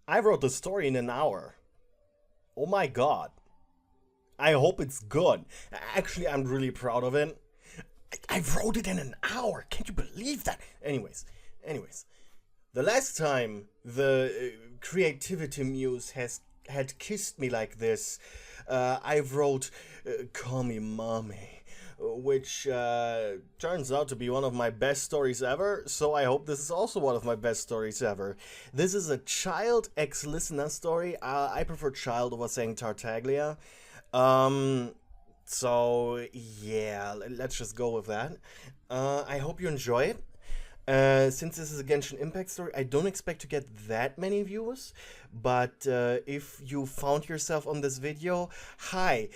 I wrote the story in an hour. Oh my god. I hope it's good. Actually, I'm really proud of it. I wrote it in an hour. Can't you believe that? Anyways. The last time the creativity muse had kissed me like this, I wrote Call Me Mommy, which turns out to be one of my best stories ever, so I hope this is also one of my best stories ever. This is a child ex-listener story. I prefer child over saying Tartaglia. So yeah, let's just go with that. I hope you enjoy it. Since this is a Genshin Impact story, I don't expect to get that many views, but if you found yourself on this video, hi,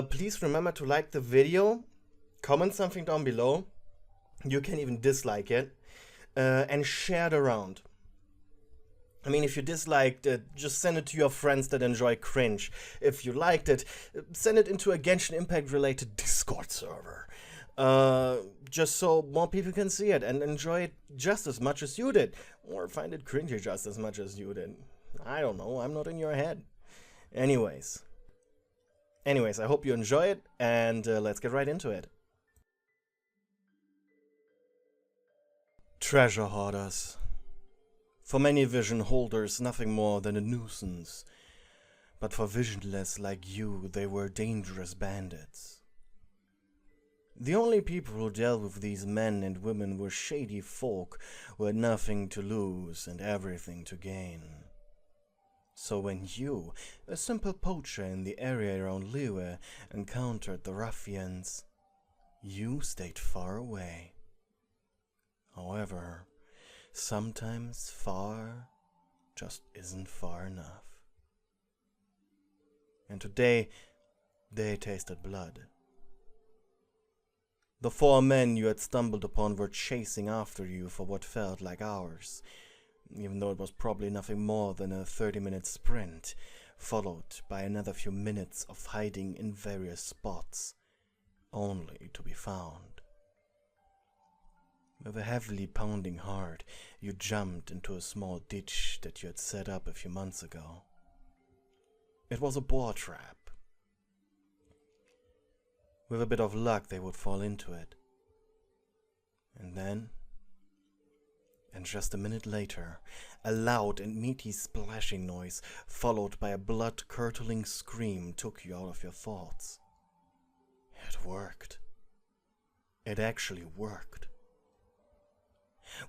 please remember to like the video, comment something down below, you can even dislike it, and share it around. I mean, if you disliked it, just send it to your friends that enjoy cringe. If you liked it, send it into a Genshin Impact related Discord server. Just so more people can see it and enjoy it just as much as you did. Or find it cringy just as much as you did. I don't know, I'm not in your head. Anyways, I hope you enjoy it, and let's get right into it. Treasure hoarders. For many vision holders, nothing more than a nuisance. But for visionless like you, they were dangerous bandits. The only people who dealt with these men and women were shady folk who had nothing to lose and everything to gain. So when you, a simple poacher in the area around Liyue, encountered the ruffians, you stayed far away. However, sometimes far just isn't far enough. And today, they tasted blood. The 4 men you had stumbled upon were chasing after you for what felt like hours, even though it was probably nothing more than a 30-minute sprint, followed by another few minutes of hiding in various spots, only to be found. With a heavily pounding heart, you jumped into a small ditch that you had set up a few months ago. It was a boar trap. With a bit of luck, they would fall into it. And then, and just a minute later, a loud and meaty splashing noise, followed by a blood-curdling scream, took you out of your thoughts. It worked. It actually worked.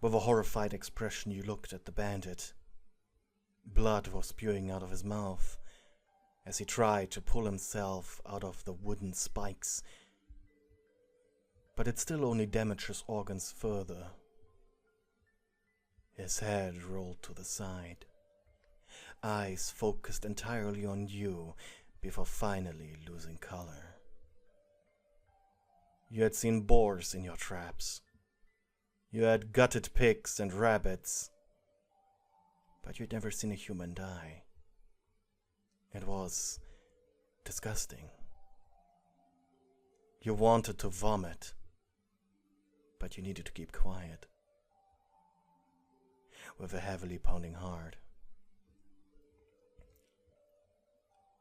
With a horrified expression, you looked at the bandit. Blood was spewing out of his mouth as he tried to pull himself out of the wooden spikes, but it still only damaged his organs further. His head rolled to the side, eyes focused entirely on you before finally losing color. You had seen boars in your traps. You had gutted pigs and rabbits, but you'd never seen a human die. It was disgusting. You wanted to vomit, but you needed to keep quiet. With a heavily pounding heart,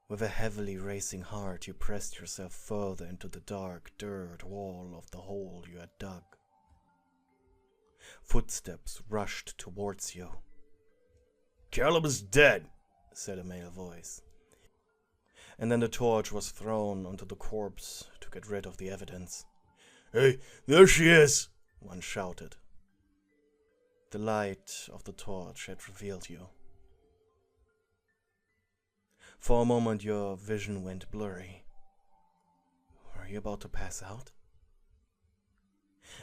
with a heavily racing heart, you pressed yourself further into the dark dirt wall of the hole you had dug. Footsteps rushed towards you. "Caleb is dead," said a male voice. And then the torch was thrown onto the corpse to get rid of the evidence. "Hey, there she is!" one shouted. The light of the torch had revealed you. For a moment your vision went blurry. Were you about to pass out?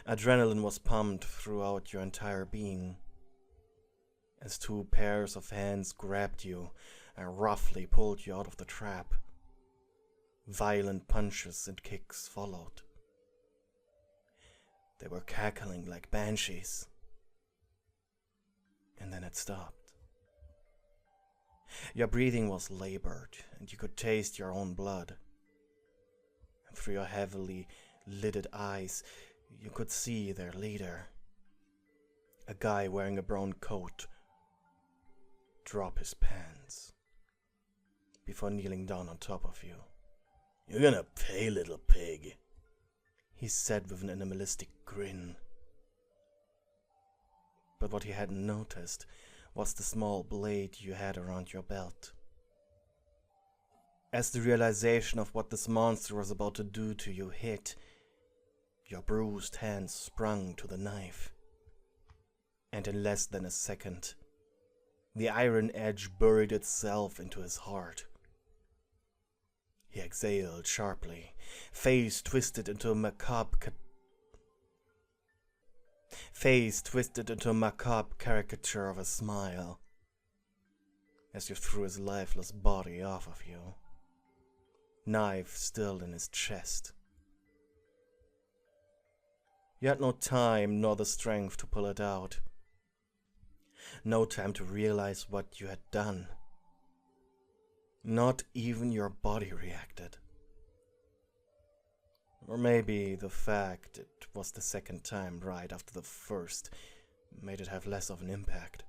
Adrenaline was pumped throughout your entire being as 2 pairs of hands grabbed you and roughly pulled you out of the trap. Violent punches and kicks followed. They were cackling like banshees. And then it stopped. Your breathing was labored, and you could taste your own blood. And through your heavily lidded eyes, you could see their leader, a guy wearing a brown coat, drop his pants before kneeling down on top of you. "You're gonna pay, little pig," he said with an animalistic grin. But what he hadn't noticed was the small blade you had around your belt. As the realization of what this monster was about to do to you hit, your bruised hands sprung to the knife. And in less than a second, the iron edge buried itself into his heart. He exhaled sharply, face twisted into a macabre caricature of a smile, as you threw his lifeless body off of you, knife still in his chest. You had no time nor the strength to pull it out. No time to realize what you had done. Not even your body reacted. Or maybe the fact it was the second time right after the first made it have less of an impact.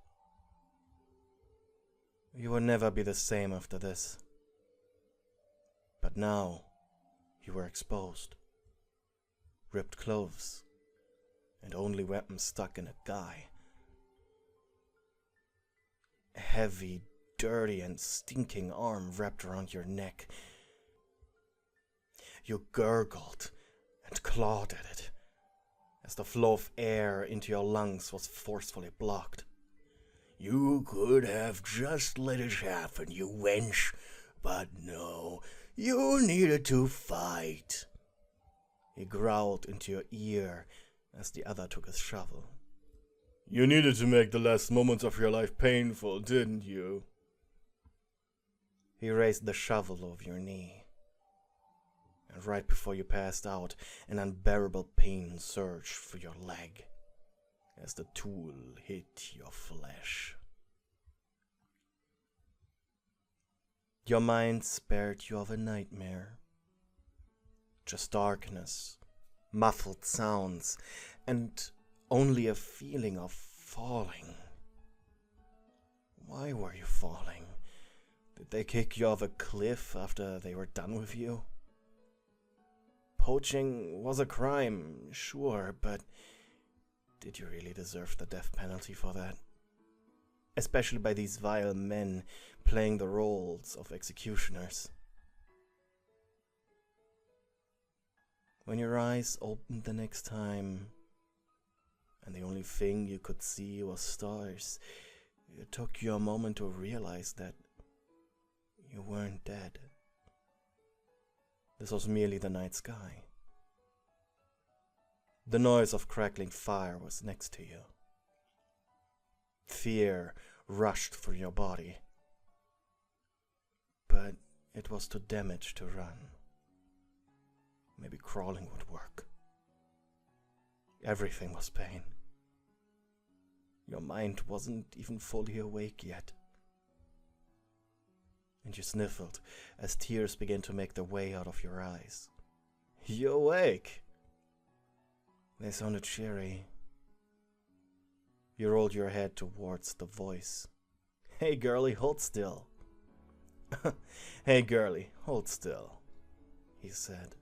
You would never be the same after this. But now, you were exposed. Ripped clothes, and only weapons stuck in a guy. A heavy, dirty, and stinking arm wrapped around your neck. You gurgled and clawed at it, as the flow of air into your lungs was forcefully blocked. "You could have just let it happen, you wench, but no, you needed to fight," he growled into your ear as the other took his shovel. "You needed to make the last moments of your life painful, didn't you?" He raised the shovel over your knee. And right before you passed out, an unbearable pain surged through your leg as the tool hit your flesh. Your mind spared you of a nightmare. Just darkness, muffled sounds, and only a feeling of falling. Why were you falling? Did they kick you off a cliff after they were done with you? Poaching was a crime, sure, but did you really deserve the death penalty for that? Especially by these vile men playing the roles of executioners. When your eyes opened the next time, and the only thing you could see was stars, it took you a moment to realize that you weren't dead. This was merely the night sky. The noise of crackling fire was next to you. Fear rushed through your body. But it was too damaged to run. Maybe crawling would work. Everything was pain. Your mind wasn't even fully awake yet. And you sniffled as tears began to make their way out of your eyes. "You awake?" They sounded cheery. You rolled your head towards the voice. "Hey girlie, hold still." "Hey girlie, hold still," he said.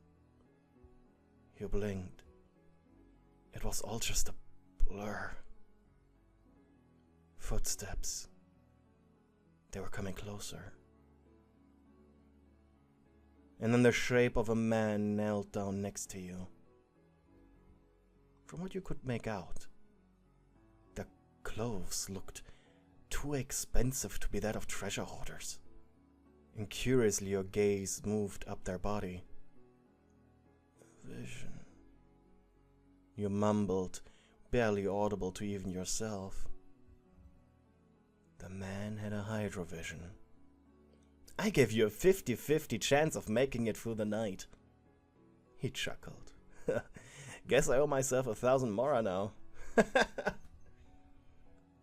You blinked. It was all just a blur. Footsteps. They were coming closer. And then the shape of a man knelt down next to you. From what you could make out, the clothes looked too expensive to be that of treasure hoarders. And curiously your gaze moved up their body. "Vision," you mumbled, barely audible to even yourself. The man had a hydrovision. "I gave you a 50-50 chance of making it through the night." He chuckled. "Guess I owe myself 1,000 mora now."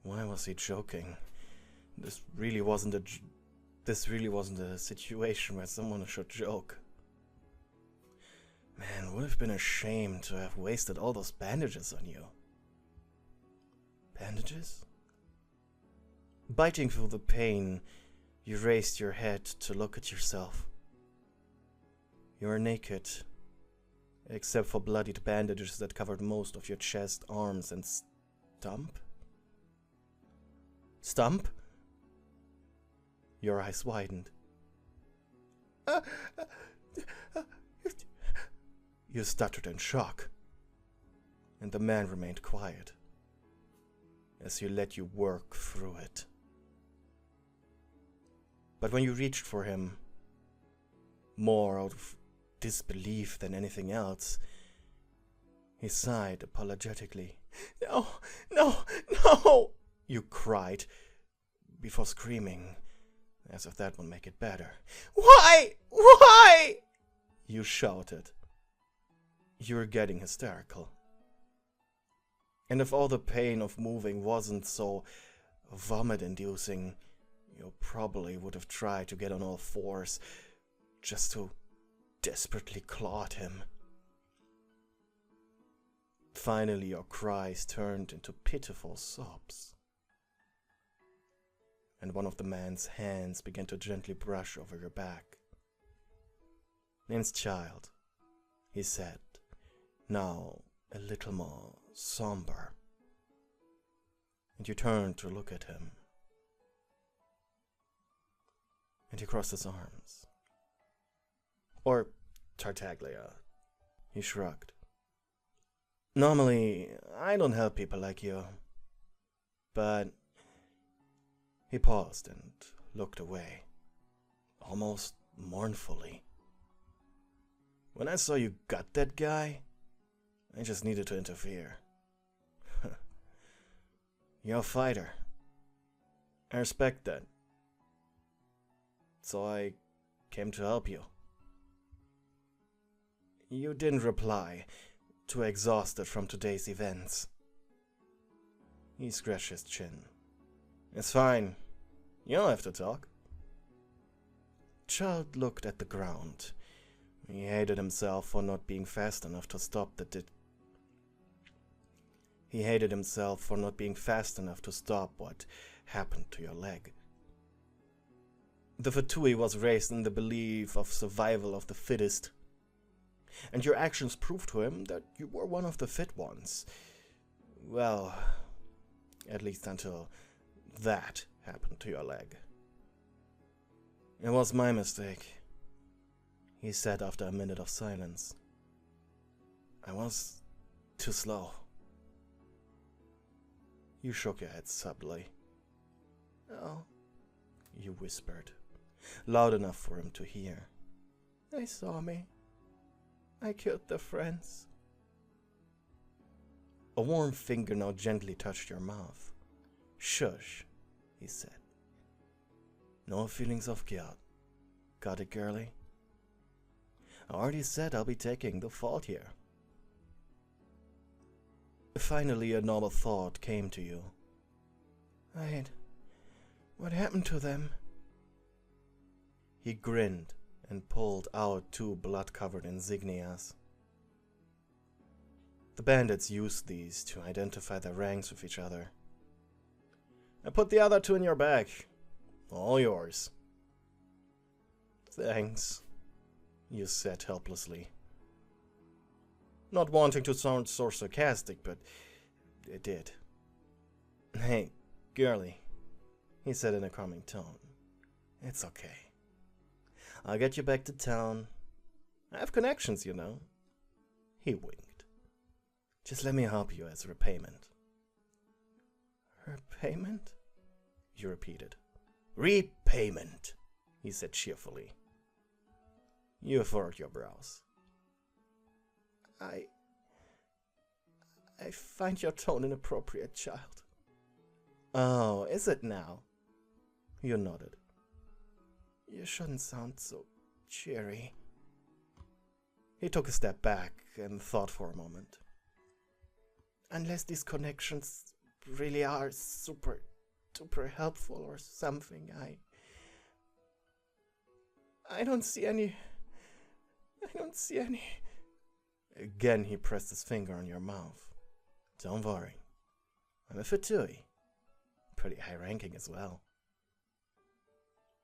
Why was he joking? This really wasn't a situation where someone should joke. Man, would have been a shame to have wasted all those bandages on you. Bandages? Biting through the pain, you raised your head to look at yourself. You are naked, except for bloodied bandages that covered most of your chest, arms, and stump? Stump? Your eyes widened. You stuttered in shock, and the man remained quiet as you let you work through it. But when you reached for him, more out of disbelief than anything else, he sighed apologetically. "No, no, no!" you cried, before screaming, as if that would make it better. "Why? Why?" you shouted. You were getting hysterical. And if all the pain of moving wasn't so vomit-inducing, you probably would have tried to get on all fours just to desperately claw at him. Finally, your cries turned into pitiful sobs, and one of the man's hands began to gently brush over your back. "Name's Childe," he said, now a little more somber. And you turned to look at him, and he crossed his arms. "Or Tartaglia," he shrugged. "Normally, I don't help people like you." But he paused and looked away, almost mournfully. "When I saw you gut that guy, I just needed to interfere." "You're a fighter. I respect that. So I came to help you." You didn't reply, too exhausted from today's events. He scratched his chin. "It's fine. You don't have to talk." Childe looked at the ground. He hated himself for not being fast enough to stop what happened to your leg. The fatui was raised in the belief of survival of the fittest, and your actions proved to him that you were one of the fit ones. Well, at least until that happened to your leg. "It was my mistake," he said after a minute of silence. "I was too slow." You shook your head subtly. "Oh," you whispered, loud enough for him to hear. "They saw me. I killed their friends." A warm finger now gently touched your mouth. "Shush," he said. "No feelings of guilt. Got it, girlie? I already said I'll be taking the fault here." Finally, a normal thought came to you. "Wait, what happened to them?" He grinned and pulled out 2 blood-covered insignias. The bandits used these to identify their ranks with each other. "I put the other 2 in your bag. All yours." "Thanks," you said helplessly. Not wanting to sound so sarcastic, but it did. "Hey, girlie," he said in a calming tone. "It's okay. I'll get you back to town. I have connections, you know." He winked. "Just let me help you as repayment." "Repayment?" you repeated. "Repayment," he said cheerfully. You furrowed your brows. I find your tone inappropriate, Childe." "Oh, is it now?" You nodded. "You shouldn't sound so cheery." He took a step back and thought for a moment. "Unless these connections really are super duper helpful or something, I don't see any. Again, he pressed his finger on your mouth. "Don't worry. I'm a fatui. pretty high ranking as well.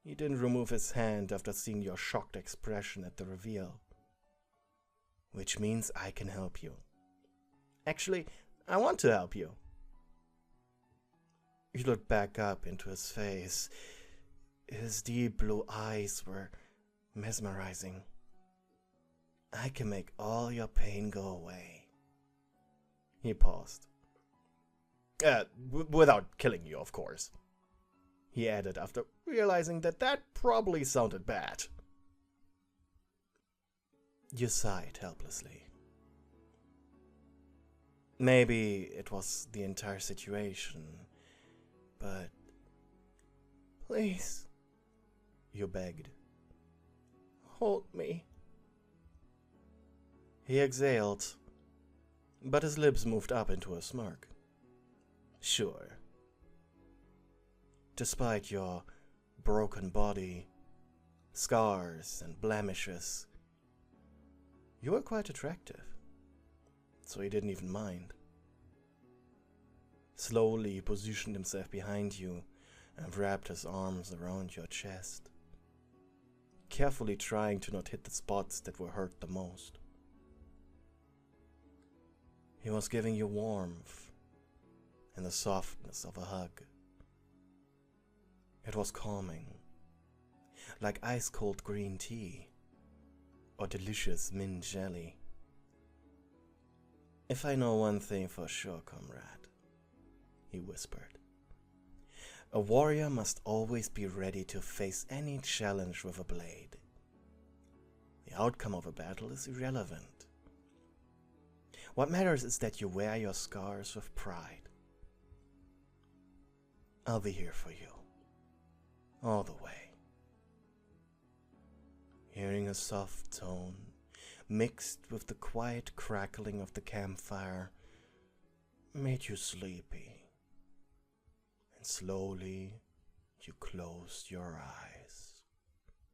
He didn't remove his hand after seeing your shocked expression at the reveal. Which means I can help you. Actually, I want to help you. You looked back up into his face. His deep blue eyes were mesmerizing. I can make all your pain go away. He paused. Without killing you, of course. He added after realizing that probably sounded bad. You sighed helplessly. Maybe it was the entire situation, but please, you begged. Hold me. He exhaled, but his lips moved up into a smirk. Sure. Despite your broken body, scars, and blemishes, you were quite attractive, so he didn't even mind. Slowly, he positioned himself behind you and wrapped his arms around your chest, carefully trying to not hit the spots that were hurt the most. He was giving you warmth and the softness of a hug. It was calming, like ice-cold green tea or delicious mint jelly. If I know one thing for sure, comrade, he whispered, a warrior must always be ready to face any challenge with a blade. The outcome of a battle is irrelevant. What matters is that you wear your scars with pride. I'll be here for you, all the way. Hearing a soft tone mixed with the quiet crackling of the campfire made you sleepy, and slowly you closed your eyes.